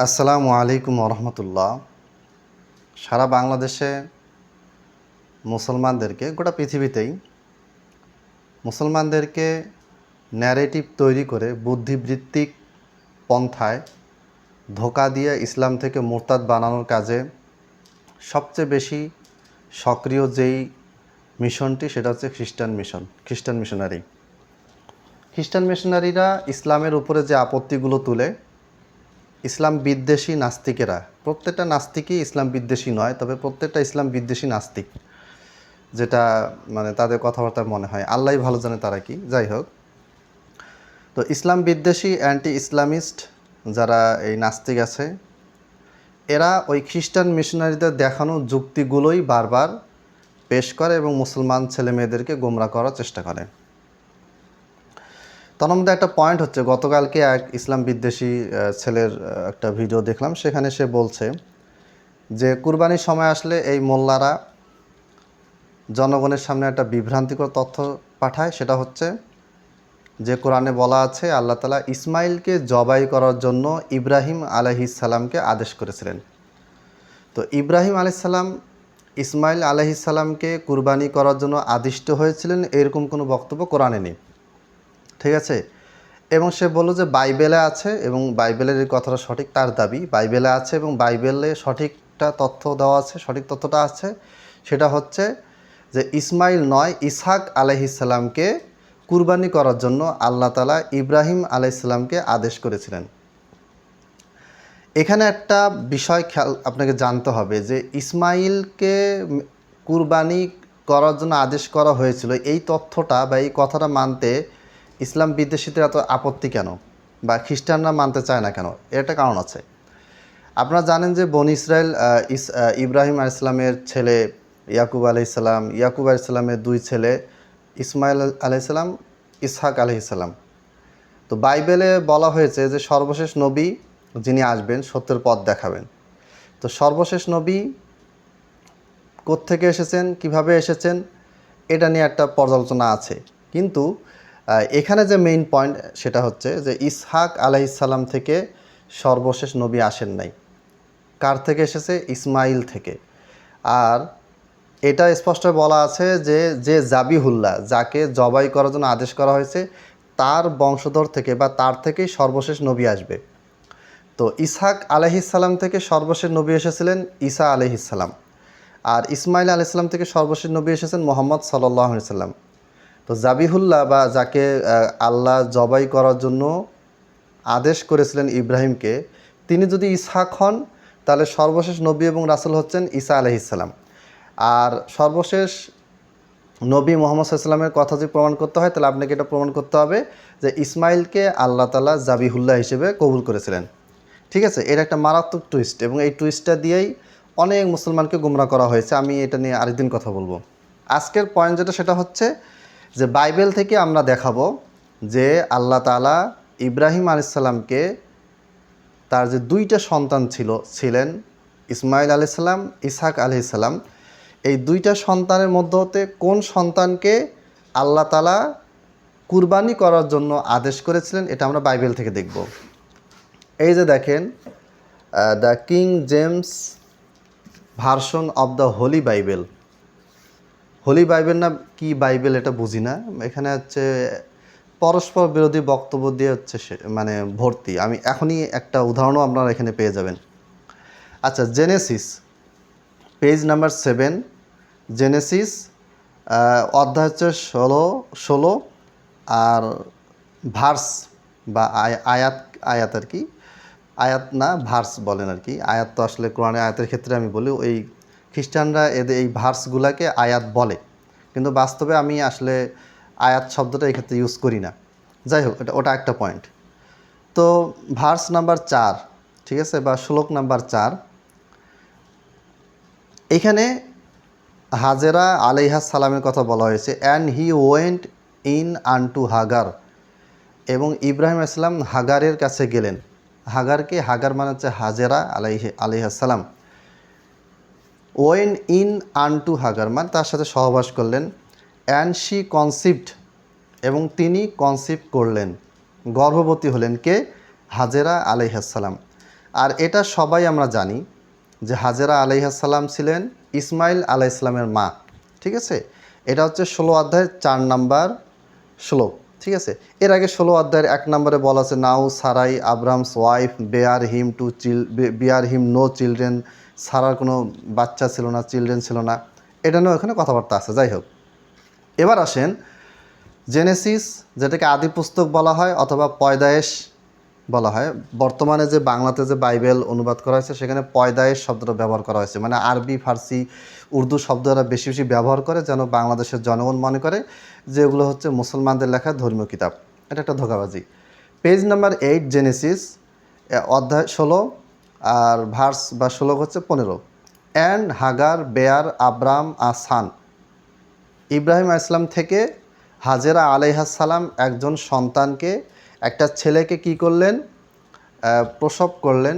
আসসালামু আলাইকুম রহমতুল্লাহ। সারা বাংলাদেশে মুসলমানদেরকে, গোটা পৃথিবীতেই মুসলমানদেরকে ন্যারেটিভ তৈরি করে বুদ্ধিবৃত্তিক পন্থায় ধোঁকা দিয়ে ইসলাম থেকে মুরতাদ বানানোর কাজে সবচেয়ে বেশি সক্রিয় যেই মিশনটি, সেটা হচ্ছে খ্রিস্টান মিশনারিরা ইসলামের উপরে যে আপত্তিগুলো তুলে, ইসলাম বিদ্বেষী নাস্তিকেরা, প্রত্যেকটা নাস্তিকই ইসলাম বিদ্বেষী নয়, তবে প্রত্যেকটা ইসলাম বিদ্বেষী নাস্তিক, যেটা মানে তাদের কথাবার্তায় মনে হয়। আল্লাহই ভালো জানে তারা কি। যাই হোক, তো ইসলাম বিদ্বেষী অ্যান্টি ইসলামিস্ট যারা এই নাস্তিক আছে, এরা ওই খ্রিস্টান মিশনারিদের দেখানো যুক্তিগুলোই বারবার পেশ করে এবং মুসলমান ছেলে মেয়েদেরকে গোমরা করার চেষ্টা করে। তার মধ্যে একটা পয়েন্ট হচ্ছে, গতকালকে এক ইসলাম বিদ্বেষী ছেলের একটা ভিডিও দেখলাম। সেখানে সে বলছে যে কুরবানির সময় আসলে এই মোল্লারা জনগণের সামনে একটা বিভ্রান্তিকর তথ্য পাঠায়। সেটা হচ্ছে যে কোরআনে বলা আছে আল্লাহ তাআলা ইসমাইলকে জবাই করার জন্য ইব্রাহিম আলাইহিস সালামকে আদেশ করেছিলেন। তো ইব্রাহিম আলাইহিস সালাম ইসমাইল আলাইহিস সালামকে কুরবানি করার জন্য আদিষ্ট হয়েছিলেন, এরকম কোনো বক্তব্য কোরআনে নেই। ঠিক আছে। এবং সে বলল যে বাইবেলে আছে, এবং বাইবেলের এই কথাটা সঠিক, তার দাবি বাইবেলে আছে এবং বাইবেলে সঠিকটা তথ্য দেওয়া আছে। সঠিক তথ্যটা আছে, সেটা হচ্ছে যে ইসমাইল নয়, ইসহাক আলাইহিস সালামকে কুরবানি করার জন্য আল্লাহ তাআলা ইব্রাহিম আলাইহিস সালামকে আদেশ করেছিলেন। এখানে একটা বিষয় খেয়াল আপনাকে জানতে হবে যে ইসমাইলকে কুরবানি করার জন্য আদেশ করা হয়েছিল, এই তথ্যটা বা এই কথাটা মানতে ইসলাম বিদ্বেষীদের এত আপত্তি কেন, বা খ্রিস্টানরা মানতে চায় না কেন? এর একটা কারণ আছে। আপনারা জানেন যে বনি ইসরায়েল ইব্রাহিম আলাইহিস সালামের ছেলে ইয়াকুব আলাইহিস সালাম, ইয়াকুব আলাইহিস সালামের দুই ছেলে ইসমাইল আলাইহিস সালাম, ইসহাক আলাইহিস সালাম। তো বাইবেলে বলা হয়েছে যে সর্বশেষ নবী যিনি আসবেন, সত্যের পথ দেখাবেন। তো সর্বশেষ নবী কোত্থেকে এসেছেন, কিভাবে এসেছেন, এটা নিয়ে একটা পর্যালোচনা আছে। কিন্তু এখানে যে মেইন পয়েন্ট, সেটা হচ্ছে যে ইসহাক আলাইহিস সালাম থেকে সর্বশেষ নবী আসেন নাই। কার থেকে এসেছে? ইসমাইল থেকে। আর এটা স্পষ্ট বলা আছে যে যে জাবিহুল্লাহ, যাকে জবাই করার জন্য আদেশ করা হয়েছে, তার বংশধর থেকে বা তার থেকেই সর্বশেষ নবী আসবে। তো ইসহাক আলাইহিস সালাম থেকে সর্বশেষ নবী এসেছিলেন ঈসা আলাইহিস সালাম, আর ইসমাইল আলাইহিস সালাম থেকে সর্বশেষ নবী এসেছেন মুহাম্মদ সাল্লাল্লাহু আলাইহি সাল্লাম। তো জাবিহুল্লাহ বা যাকে আল্লাহ জবাই করার জন্য আদেশ করেছিলেন ইব্রাহিমকে, তিনি যদি ইসহাক হন, তাহলে সর্বশেষ নবী এবং রাসূল হচ্ছেন ঈসা আলাইহিস সালাম। আর সর্বশেষ নবী মুহাম্মদ সাল্লাল্লাহু আলাইহি সাল্লামের কথা যদি প্রমাণ করতে হয়, তাহলে আপনাকে এটা প্রমাণ করতে হবে যে ইসমাইলকে আল্লাহ তাআলা জাবিহুল্লাহ হিসেবে কবুল করেছিলেন। ঠিক আছে। এর একটা মারাত্মক টুইস্ট, এবং এই টুইস্টটা দিয়েই অনেক মুসলমানকে গুমরা করা হয়েছে। আমি এটা নিয়ে আরেকদিন কথা বলবো। আজকের পয়েন্ট যেটা, সেটা হচ্ছে যে বাইবেল থেকে আমরা দেখাবো যে আল্লাহ তাআলা ইব্রাহিম আলাইহিস সালামকে, তার যে দুইটা সন্তান ছিলেন ইসমাইল আলাইহিস সালাম, ইসহাক আলাইহিস সালাম, এই দুইটা সন্তানের মধ্যে হতে কোন সন্তানকে আল্লাহ তাআলা কুরবানি করার জন্য আদেশ করেছিলেন, এটা আমরা বাইবেল থেকে দেখব। এই যে দেখেন, the king James version of the Holi Bible. Holi Bible না কি বাইবেল এটা বুঝি না। এখানে হচ্ছে পরস্পর বিরোধী বক্তব্য দিয়ে হচ্ছে মানে ভর্তি। আমি এখনই একটা উদাহরণও আপনারা এখানে পেয়ে যাবেন। আচ্ছা, জেনেসিস পেজ নাম্বার 7, জেনেসিস অধ্যায় হচ্ছে 16, আর ভার্স বা আয়াত আর কি, আয়াত না ভার্স বলেন আর কি। আয়াত তো আসলে কোরআনের আয়াতের ক্ষেত্রে আমি বলি, ওই খ্রিস্টানরা এদের এই ভার্সগুলাকে আয়াত বলে, কিন্তু বাস্তবে আমি আসলে আয়াত শব্দটা এই ক্ষেত্রে ইউজ করি না। যাই হোক, ওটা একটা পয়েন্ট। তো ভার্স নাম্বার 4, ঠিক আছে, বা শ্লোক নাম্বার 4, এখানে হাজেরা আলাইহাস সালামের কথা বলা হয়েছে। And he went in unto Hagar, এবং ইব্রাহিম আসলাম হাগারের কাছে গেলেন। হাগার মানে হচ্ছে হাজেরা আলাইহাস সালাম। ওয়েন ইন আনটু হাগার মানে তার সাথে সহবাস করলেন। অ্যান্ড শি কনসিভড, এবং তিনি কনসিভ করলেন, গর্ভবতী হলেন। কে? হাজেরা আলাইহাস সালাম। আর এটা সবাই আমরা জানি যে হাজেরা আলাইহাসাল্লাম ছিলেন ইসমাইল আলাইহিসসালামের মা। ঠিক আছে, এটা হচ্ছে 16 অধ্যায়ের 4 নাম্বার শ্লোক। ঠিক আছে, এর আগে 16 অধ্যায়ের 1 নম্বরে বলা আছে নাও সারাই আব্রাহামস ওয়াইফ বেয়ার হিম নো চিলড্রেন, সারার কোনো বাচ্চা ছিল না, চিলড্রেন ছিল না, এটা নিয়েও এখানে কথাবার্তা আছে। যাই হোক, এবার আসেন জেনেসিস, যেটাকে আদি পুস্তক বলা হয় অথবা পয়দায়েশ বলা হয়। বর্তমানে যে বাংলাতে যে বাইবেল অনুবাদ করা হয়েছে সেখানে পয়দায়েশ শব্দটা ব্যবহার করা হয়েছে, মানে আরবি ফার্সি উর্দু শব্দরা বেশি বেশি ব্যবহার করে যেন বাংলাদেশের জনগণ মনে করে যে এগুলো হচ্ছে মুসলমানদের লেখা ধর্মীয় কিতাব। এটা একটা ধোঁকাবাজি। পেজ নাম্বার 8 জেনেসিস অধ্যায় 16 আর ভার্স বা শ্লোক হচ্ছে 15। অ্যান্ড হাগার বেয়ার আব্রাম সান, ইব্রাহিম ইসলাম থেকে হাজেরা আলাইহাসসালাম একজন সন্তানকে, একটা ছেলেকে কি করলেন, প্রসব করলেন।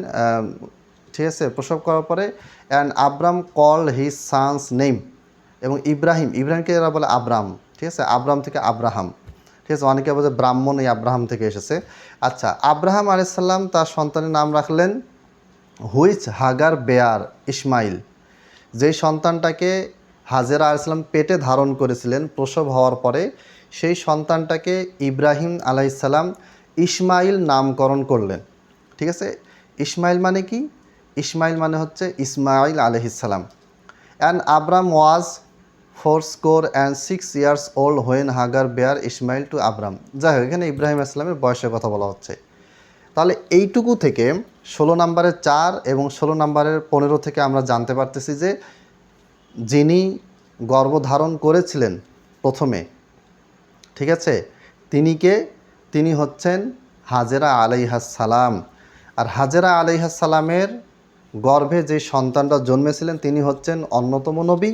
ঠিক আছে, প্রসব করার পরে and Abram call his son's name, এবং ইব্রাহিমকে এরা বলে আব্রাম। ঠিক আছে, আব্রাম থেকে আব্রাহাম। ঠিক আছে, অনেকে বলে ব্রাহ্মণ এই আব্রাহাম থেকে এসেছে। আচ্ছা, আব্রাহাম আলাইসাল্লাম তার সন্তানের নাম রাখলেন হুইচ হাগার বেয়ার ইসমাইল, যেই সন্তানটাকে হাজেরা আলাইসাল্লাম পেটে ধারণ করেছিলেন প্রসব হওয়ার পরে, সেই সন্তানটাকে ইব্রাহিম আলাইসাল্লাম ইসমাইল নামকরণ করলেন। ঠিক আছে, ইসমাইল মানে কি? ইসমাইল মানে হচ্ছে ইসমাইল আলাইহিসসালাম। And Abram was 86 years old when Hagar bare Ismail to Abram. যাই হোক, এখানে ইব্রাহিম ইসলামের বয়সের কথা বলা হচ্ছে। তাহলে এইটুকু থেকে 16 নম্বরের 4 এবং 16 নম্বরের 15 থেকে আমরা জানতে পারতেছি যে যিনি গর্ভধারণ করেছিলেন প্রথমে, ঠিক আছে, তিনি হচ্ছেন হাজেরা আলাইহাসসালাম। আর হাজেরা আলাইহাসসালামের গর্ভে যে সন্তানটা জন্মেছিলেন তিনি হচ্ছেন অন্যতম নবী,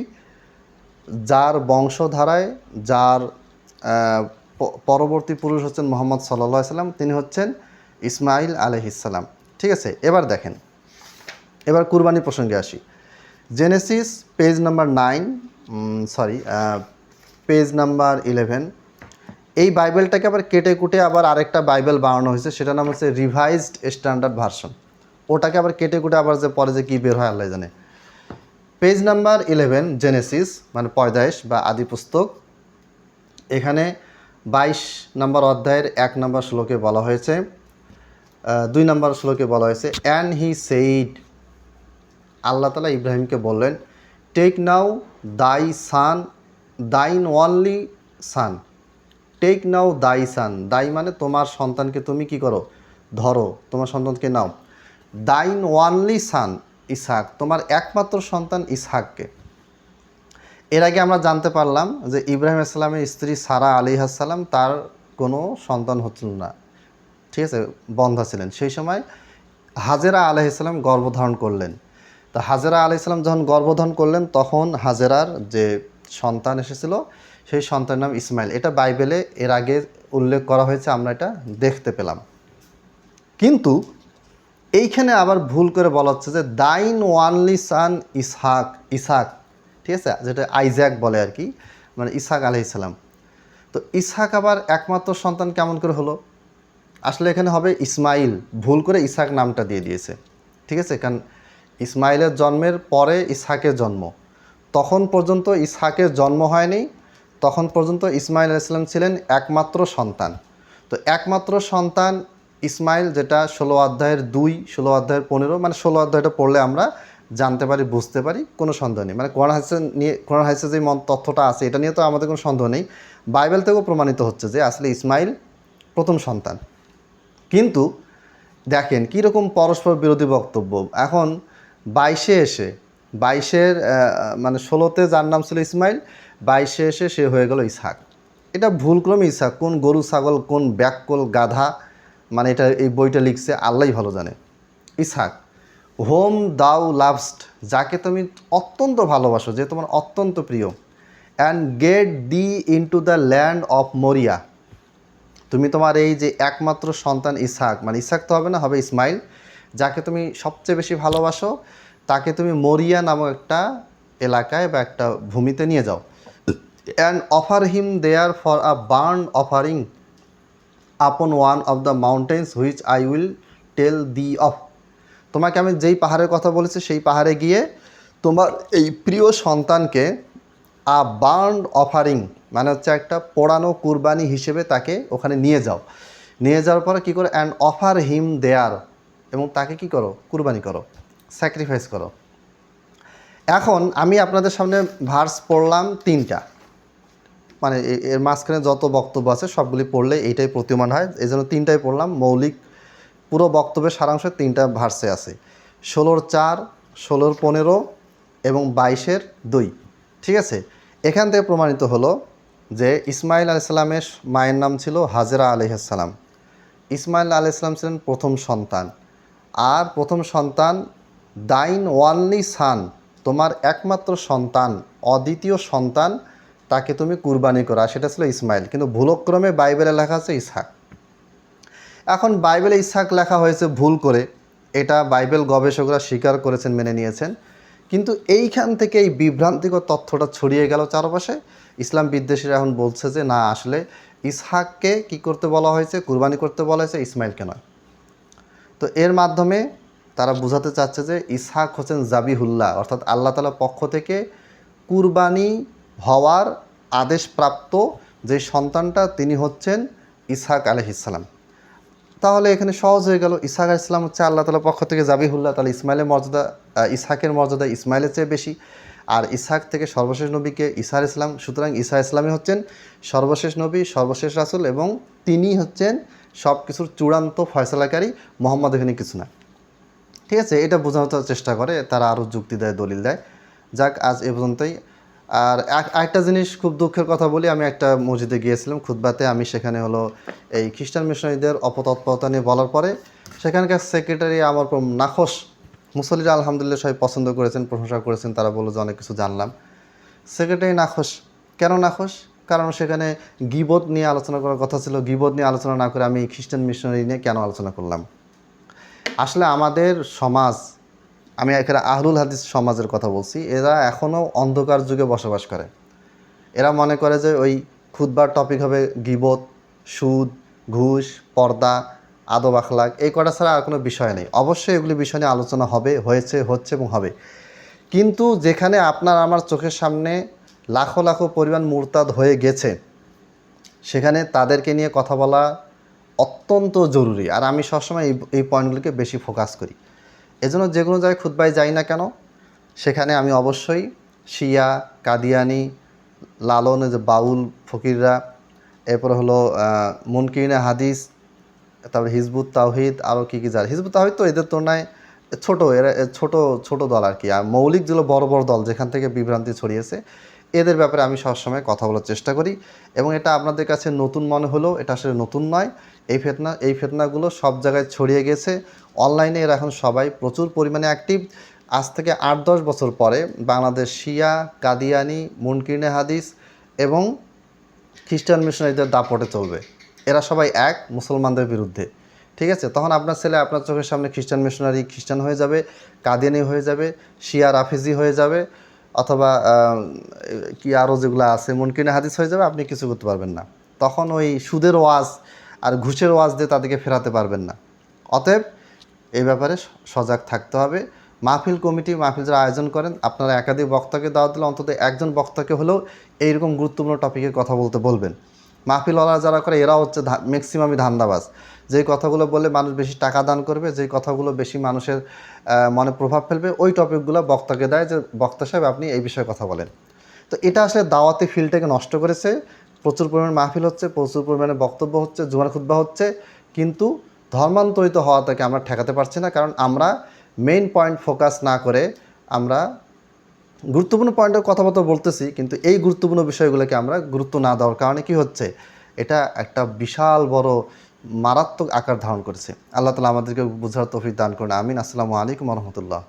যার বংশধারায় যার পরবর্তী পুরুষ হচ্ছেন মুহাম্মদ সাল্লাল্লাহু আলাইহি সাল্লাম, তিনি হচ্ছেন ইসমাইল আলাইহিসসালাম। ঠিক আছে, এবার দেখেন, এবার কুরবানি প্রসঙ্গে আসি। Genesis page number 11। এই বাইবেলটাকে আবার কেটে কুটে আবার আরেকটা বাইবেল বানানো হয়েছে, সেটার নাম হচ্ছে রিভাইজড স্ট্যান্ডার্ড ভার্সন। ওটাকে আবার কেটে কুটে আবার যে পরে যে কী বের হয় আল্লাহ জানে। পেজ নাম্বার 11 জেনেসিস মানে পয়দায়েশ বা আদি পুস্তক, এখানে 22 নম্বর অধ্যায়ের 1 নম্বর শ্লোকে বলা হয়েছে, 2 নম্বর শ্লোকে বলা হয়েছে অ্যান্ড হি সেইড, আল্লাহ তাআলা ইব্রাহিমকে বললেন টেক নাও দাই সান দাইন ওয়ানলি সান, টেক নাও দাই সান, দাই মানে তোমার সন্তানকে তুমি কি করো, ধরো, তোমার সন্তানকে নাও। দাইন ওয়ানলি সান ইসহাক, তোমার একমাত্র সন্তান ইসহাককে। এর আগে আমরা জানতে পারলাম যে ইব্রাহিম ইসলামের স্ত্রী সারা আলাইহাসসালাম তার কোনো সন্তান হচ্ছিল না, ঠিক আছে, বন্ধা ছিলেন। সেই সময় হাজেরা আলাইহিসসালাম গর্ভধারণ করলেন। তো হাজেরা আলাইহিসসালাম যখন গর্ভধারণ করলেন তখন হাজেরার যে সন্তান এসেছিল সেই সন্তানের নাম ইসমাইল। এটা বাইবেলে এর আগে উল্লেখ করা হয়েছে, আমরা এটা দেখতে পেলাম। কিন্তু এইখানে আবার ভুল করে বলা হচ্ছে যে দাইন ওয়ানলি সান ইসহাক, ঠিক আছে, যেটা আইজ্যাক বলে আর কি, মানে ইসহাক আলাইহিসসালাম। তো ইসহাক আবার একমাত্র সন্তান কেমন করে হলো? আসলে এখানে হবে ইসমাইল, ভুল করে ইসহাক নামটা দিয়ে দিয়েছে। ঠিক আছে, কারণ ইসমাইলের জন্মের পরে ইসহাকের জন্ম, তখন পর্যন্ত ইসহাকের জন্ম হয়নি, তখন পর্যন্ত ইসমাইল আলাইহিসসালাম ছিলেন একমাত্র সন্তান। তো একমাত্র সন্তান ইসমাইল, যেটা 16 অধ্যায়ের 2, 16 অধ্যায়ের 15, মানে 16 অধ্যায়টা পড়লে আমরা জানতে পারি, বুঝতে পারি, কোনো সন্দেহ নেই। মানে কোরআন হাদিসে যে তথ্যটা আছে এটা নিয়ে তো আমাদের কোনো সন্দেহ নেই, বাইবেল থেকেও প্রমাণিত হচ্ছে যে আসলে ইসমাইল প্রথম সন্তান। কিন্তু দেখেন কীরকম পরস্পর বিরোধী বক্তব্য। এখন 22-এর মানে 16তে যার নাম ছিল ইসমাইল, 22-এ এসে সে হয়ে গেল ইসহাক। এটা ভুলক্রমে ইসহাক, কোন গরু ছাগল কোন ব্যাককল গাধা মানে এটা এই বইটা লিখছে আল্লাহই ভালো জানে। ইসহাক, হোম দাউ লাভস্ট, যাকে তুমি অত্যন্ত ভালোবাসো, যে তোমার অত্যন্ত প্রিয়। And get the into the land of মরিয়া, তুমি তোমার এই যে একমাত্র সন্তান ইসহাক, মানে ইসহাক তো হবে না, হবে ইসমাইল, যাকে তুমি সবচেয়ে বেশি ভালোবাসো, তাকে তুমি মরিয়া নামক একটা এলাকায় বা একটা ভূমিতে নিয়ে যাও। And offer him there for a burnt offering upon one of the mountains which I will tell thee of, তোমাকে আমি যেই পাহাড়ের কথা বলেছি সেই পাহাড়ে গিয়ে তোমার এই প্রিয় সন্তানকে বার্ন অফারিং মানে হচ্ছে একটা পোড়ানো কুরবানি হিসেবে তাকে ওখানে নিয়ে যাও, নিয়ে যাওয়ার পরে কী করো, অ্যান্ড অফার হিম দেয়ার, এবং তাকে কি করো, কুরবানি করো, স্যাক্রিফাইস করো। এখন আমি আপনাদের সামনে ভার্স পড়লাম 3টা, মানে এর মাঝখানে যত বক্তব্য আছে সবগুলি পড়লে এইটাই প্রতীয়মান হয়, এই জন্য 3টাই পড়লাম। মৌলিক পুরো বক্তব্যের সারাংশ 3টা ভার্সে আছে, 16-4, 16-15 এবং 22-2। ঠিক আছে, এখান থেকে প্রমাণিত হলো যে ইসমাইল আলাইসাল্লামের মায়ের নাম ছিল হাজেরা আলাইহিসসালাম। ইসমাইল আলাইসাল্লাম ছিলেন প্রথম সন্তান, আর প্রথম সন্তান দাইন ওয়ানলি সান, তোমার একমাত্র সন্তান, অদ্বিতীয় সন্তান, তাকে তুমি কুরবানি করা, সেটা ছিল ইসমাইল, কিন্তু ভুলক্রমে বাইবেলে লেখা আছে ইসহাক। এখন বাইবেলে ইসহাক লেখা হয়েছে ভুল করে, এটা বাইবেল গবেষকরা স্বীকার করেছেন, মেনে নিয়েছেন, কিন্তু এইখান থেকে এই বিভ্রান্তিকর তথ্যটা ছড়িয়ে গেল চারপাশে। ইসলাম বিদ্বেষীরা এখন বলছে যে না, আসলে ইসহাককে কি করতে বলা হয়েছে, কুরবানি করতে বলা হয়েছে, ইসমাইলকে নয়। তো এর মাধ্যমে তারা বোঝাতে চাচ্ছে যে ইসহাক হচ্ছেন জাবিহুল্লাহ, অর্থাৎ আল্লাহ তাআলার পক্ষ থেকে কুরবানি হওয়ার আদেশপ্রাপ্ত যে সন্তানটা তিনি হচ্ছেন ইসহাক আলাইহিসসালাম। তাহলে এখানে সহজ হয়ে গেল, ইসহাক আলাইহিস সালাম হচ্ছে আল্লাহ তাআলার পক্ষ থেকে জাবিহুল্লাহ, তাহলে ইসমাইলের মর্যাদা, ইসহাকের মর্যাদা ইসমাইলের চেয়ে বেশি, আর ইসহাক থেকে সর্বশেষ নবীকে ঈসা আলাইহিস সালাম, সুতরাং ঈসা আলাইহিস সালামই হচ্ছেন সর্বশেষ নবী, সর্বশেষ রাসূল, এবং তিনি হচ্ছেন সব কিছুর চূড়ান্ত ফয়সালাকারী, মুহাম্মদ এখানে কিছু না। ঠিক আছে, এটা বোঝানোর চেষ্টা করে, তারা আরও যুক্তি দেয়, দলিল দেয়। যাক, আজ এ পর্যন্তই। আর একটা জিনিস খুব দুঃখের কথা বলি, আমি একটা মসজিদে গিয়েছিলাম খুতবাতে, আমি সেখানে হলো এই খ্রিস্টান মিশনারিদের অপতৎপরতা নিয়ে বলার পরে সেখানকার সেক্রেটারি আমার নাখোশ, মুসল্লিরা আলহামদুলিল্লাহ সবাই পছন্দ করেছেন, প্রশংসা করেছেন, তারা বললো যে অনেক কিছু জানলাম। সেক্রেটারি নাখোশ, কেন নাখোশ? কারণ সেখানে গীবত নিয়ে আলোচনা করার কথা ছিল, গীবত নিয়ে আলোচনা না করে আমি খ্রিস্টান মিশনারি নিয়ে কেন আলোচনা করলাম? আসলে আমাদের সমাজ, আমি এখানে আহলুল হাদিস সমাজের কথা বলছি, এরা এখনও অন্ধকার যুগে বসবাস করে। এরা মনে করে যে ওই খুতবার টপিক হবে গীবত, সুদ, ঘুষ, পর্দা, আদব আখলাক, এই কটা ছাড়া আর কোনো বিষয় নেই। অবশ্যই এগুলি বিষয় নিয়ে আলোচনা হবে, হয়েছে, হচ্ছে এবং হবে, কিন্তু যেখানে আপনার আমার চোখের সামনে লাখো লাখো পরিমাণ মুরতাদ হয়ে গেছে, সেখানে তাদেরকে নিয়ে কথা বলা অত্যন্ত জরুরি। আর আমি সবসময় এই পয়েন্টগুলিকে বেশি ফোকাস করি। এজন্য যে কোনো জায়গায় খুতবায় যাই না কেন, সেখানে আমি অবশ্যই শিয়া, কাদিয়ানি, লালনে যে বাউল ফকিররা, এরপরে হলো মুনকিরিনে হাদিস, তারপরে হিজবুত তাওহিদ, আরও কী কী যার, হিজবুত তাওহিদ তো এদের তুলনায় ছোটো, এরা ছোট দল আর কি। আর মৌলিক যেগুলো বড় বড় দল যেখান থেকে বিভ্রান্তি ছড়িয়েছে, এদের ব্যাপারে আমি সবসময় কথা বলার চেষ্টা করি। এবং এটা আপনাদের কাছে নতুন মনে হলেও এটা আসলে নতুন নয়। এই ফেতনাগুলো সব জায়গায় ছড়িয়ে গেছে। অনলাইনে এরা এখন সবাই প্রচুর পরিমাণে অ্যাক্টিভ। আজ থেকে 8-10 বছর পরে বাংলাদেশ শিয়া, কাদিয়ানি, মুনকিরিনে হাদিস এবং খ্রিস্টান মিশনারিদের দাপটে চলবে। এরা সবাই এক মুসলমানদের বিরুদ্ধে। ঠিক আছে, তখন আপনার ছেলে আপনার চোখের সামনে খ্রিস্টান মিশনারি খ্রিস্টান হয়ে যাবে, কাদিয়ানি হয়ে যাবে, শিয়া রাফিজি হয়ে যাবে, অথবা কি আরও যেগুলো আছে মুনকিরিনে হাদিস হয়ে যাবে, আপনি কিছু করতে পারবেন না। তখন ওই সুদের ওয়াজ আর ঘুষের ওয়াজ দিয়ে তাদেরকে ফেরাতে পারবেন না। অতএব এই ব্যাপারে সজাগ থাকতে হবে। মাহফিল কমিটি, মাহফিল যারা আয়োজন করেন, আপনারা একাধিক বক্তাকে দাওয়াত দিলে অন্তত একজন বক্তাকে হলেও এইরকম গুরুত্বপূর্ণ টপিকে কথা বলতে বলবেন। মাহফিলওয়ালা যারা করে এরা হচ্ছে ম্যাক্সিমামই ধান্দাবাজ। যেই কথাগুলো বললে মানুষ বেশি টাকা দান করবে, যেই কথাগুলো বেশি মানুষের মনে প্রভাব ফেলবে, ওই টপিকগুলো বক্তাকে দেয় যে বক্তা সাহেব আপনি এই বিষয়ে কথা বলেন। তো এটা আসলে দাওয়াতি ফিল্ডটাকে নষ্ট করেছে। প্রচুর পরিমাণে মাহফিল হচ্ছে, প্রচুর পরিমাণে বক্তব্য হচ্ছে, জুমার খুতবা হচ্ছে, কিন্তু ধর্মান্তরিত হওয়াটাকে আমরা ঠেকাতে পারছি না। কারণ আমরা মেইন পয়েন্ট ফোকাস না করে আমরা গুরুত্বপূর্ণ পয়েন্টের কথাবার্তা বলতেছি, কিন্তু এই গুরুত্বপূর্ণ বিষয়গুলোকে আমরা গুরুত্ব না দেওয়ার কারণে কি হচ্ছে, এটা একটা বিশাল বড় মারাত্মক আকার ধারণ করেছে। আল্লাহ তাআলা আমাদেরকে বুঝার তৌফিক দান করুন, আমিন। আসসালামু আলাইকুম ওয়া রাহমাতুল্লাহ।